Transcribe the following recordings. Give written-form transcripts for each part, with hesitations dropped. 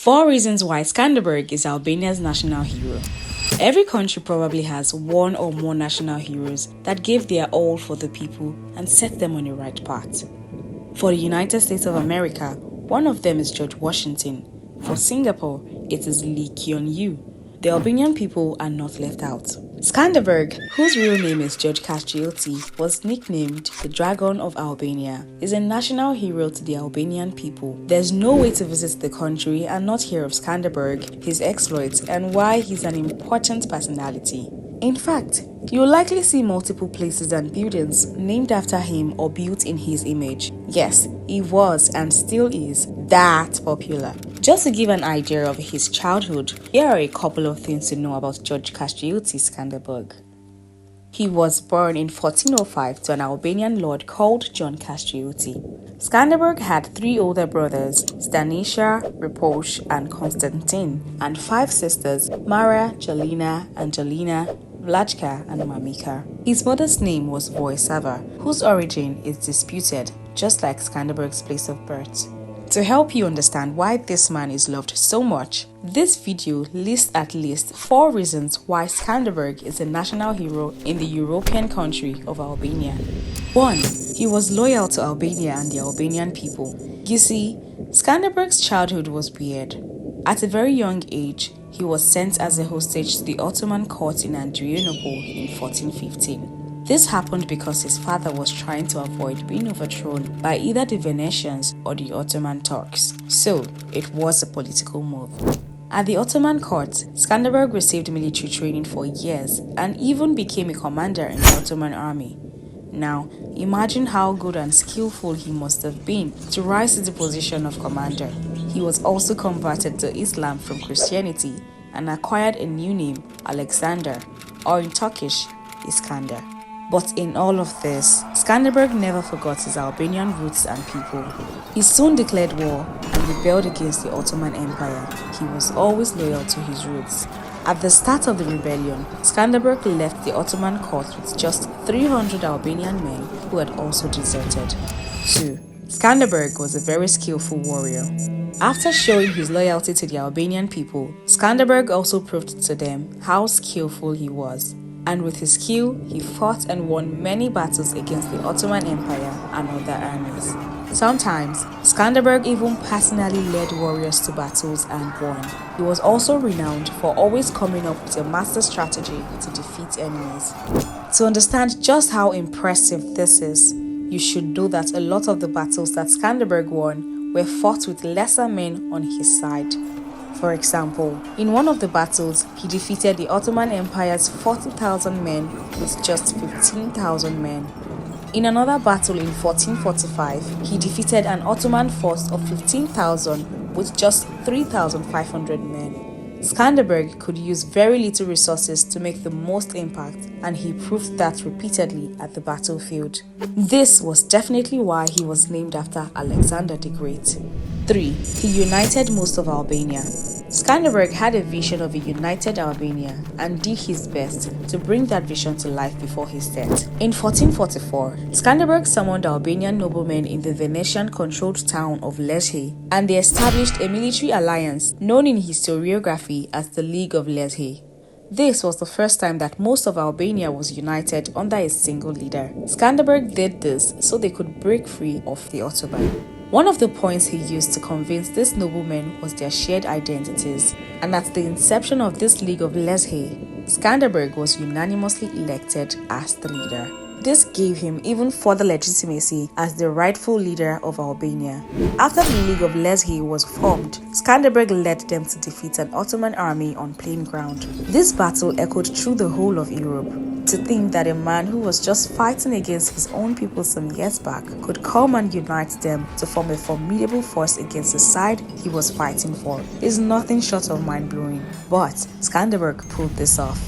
4 reasons why Skanderbeg is Albania's national hero. Every country probably has one or more national heroes that gave their all for the people and set them on the right path. For the United States of America, one of them is George Washington. For Singapore, it is Lee Kuan Yew. The Albanian people are not left out. Skanderbeg, whose real name is George Castrioti, was nicknamed the Dragon of Albania, is a national hero to the Albanian people. There's no way to visit the country and not hear of Skanderbeg, his exploits, and why he's an important personality. In fact, you'll likely see multiple places and buildings named after him or built in his image. Yes, he was and still is that popular. Just to give an idea of his childhood, here are a couple of things to know about George Castrioti Skanderbeg. He was born in 1405 to an Albanian lord called John Castrioti. Skanderbeg had 3 older brothers, Stanislav, Reposh, and Constantine, and 5 sisters, Mara, Jelena, Angelina, Vlachka, and Mamika. His mother's name was Voisava, whose origin is disputed, just like Skanderbeg's place of birth. To help you understand why this man is loved so much, this video lists at least 4 reasons why Skanderbeg is a national hero in the European country of Albania. 1. He was loyal to Albania and the Albanian people. You see, Skanderbeg's childhood was weird. At a very young age, he was sent as a hostage to the Ottoman court in Adrianople in 1415. This happened because his father was trying to avoid being overthrown by either the Venetians or the Ottoman Turks, so it was a political move. At the Ottoman court, Skanderbeg received military training for years and even became a commander in the Ottoman army. Now, imagine how good and skillful he must have been to rise to the position of commander. He was also converted to Islam from Christianity and acquired a new name, Alexander, or in Turkish, Iskander. But in all of this, Skanderbeg never forgot his Albanian roots and people. He soon declared war and rebelled against the Ottoman Empire. He was always loyal to his roots. At the start of the rebellion, Skanderbeg left the Ottoman court with just 300 Albanian men who had also deserted. 2. Skanderbeg was a very skillful warrior. After showing his loyalty to the Albanian people, Skanderbeg also proved to them how skillful he was. And with his skill, he fought and won many battles against the Ottoman Empire and other armies. Sometimes, Skanderbeg even personally led warriors to battles and won. He was also renowned for always coming up with a master strategy to defeat enemies. To understand just how impressive this is, you should know that a lot of the battles that Skanderbeg won were fought with lesser men on his side. For example, in one of the battles, he defeated the Ottoman Empire's 40,000 men with just 15,000 men. In another battle in 1445, he defeated an Ottoman force of 15,000 with just 3,500 men. Skanderbeg could use very little resources to make the most impact, and he proved that repeatedly at the battlefield. This was definitely why he was named after Alexander the Great. 3. He united most of Albania. Skanderbeg had a vision of a united Albania and did his best to bring that vision to life before his death. In 1444, Skanderbeg summoned Albanian noblemen in the Venetian-controlled town of Lezhë, and they established a military alliance known in historiography as the League of Lezhë. This was the first time that most of Albania was united under a single leader. Skanderbeg did this so they could break free of the Ottoman. One of the points he used to convince these noblemen was their shared identities, and at the inception of this League of Lezhë, Skanderbeg was unanimously elected as the leader. This gave him even further legitimacy as the rightful leader of Albania. After the League of Lezhë was formed, Skanderbeg led them to defeat an Ottoman army on plain ground. This battle echoed through the whole of Europe. To think that a man who was just fighting against his own people some years back could come and unite them to form a formidable force against the side he was fighting for is nothing short of mind-blowing. But Skanderbeg pulled this off.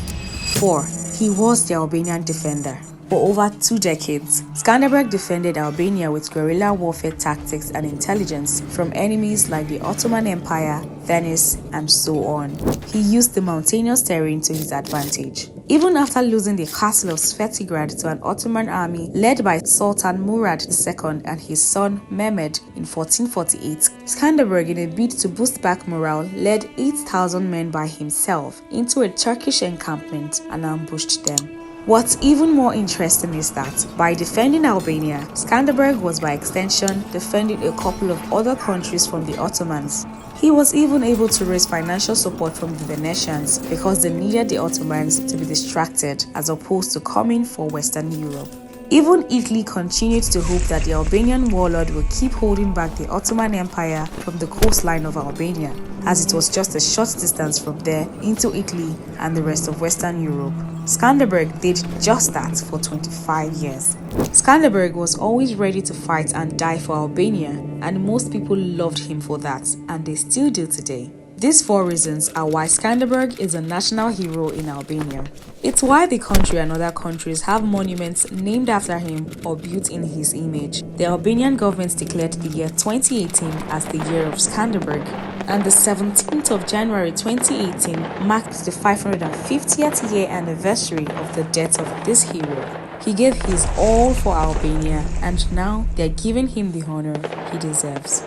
4. He was the Albanian defender. For over 2 decades, Skanderbeg defended Albania with guerrilla warfare tactics and intelligence from enemies like the Ottoman Empire, Venice, and so on. He used the mountainous terrain to his advantage. Even after losing the castle of Svetigrad to an Ottoman army led by Sultan Murad II and his son Mehmed in 1448, Skanderbeg, in a bid to boost back morale, led 8,000 men by himself into a Turkish encampment and ambushed them. What's even more interesting is that by defending Albania, Skanderbeg was by extension defending a couple of other countries from the Ottomans. He was even able to raise financial support from the Venetians because they needed the Ottomans to be distracted as opposed to coming for Western Europe. Even Italy continued to hope that the Albanian warlord would keep holding back the Ottoman Empire from the coastline of Albania, as it was just a short distance from there into Italy and the rest of Western Europe. Skanderbeg did just that for 25 years. Skanderbeg was always ready to fight and die for Albania, and most people loved him for that, and they still do today. These 4 reasons are why Skanderbeg is a national hero in Albania. It's why the country and other countries have monuments named after him or built in his image. The Albanian government declared the year 2018 as the year of Skanderbeg, and the 17th of January 2018 marked the 550th year anniversary of the death of this hero. He gave his all for Albania, and now they're giving him the honor he deserves.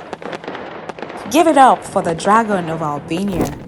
Give it up for the Dragon of Albania.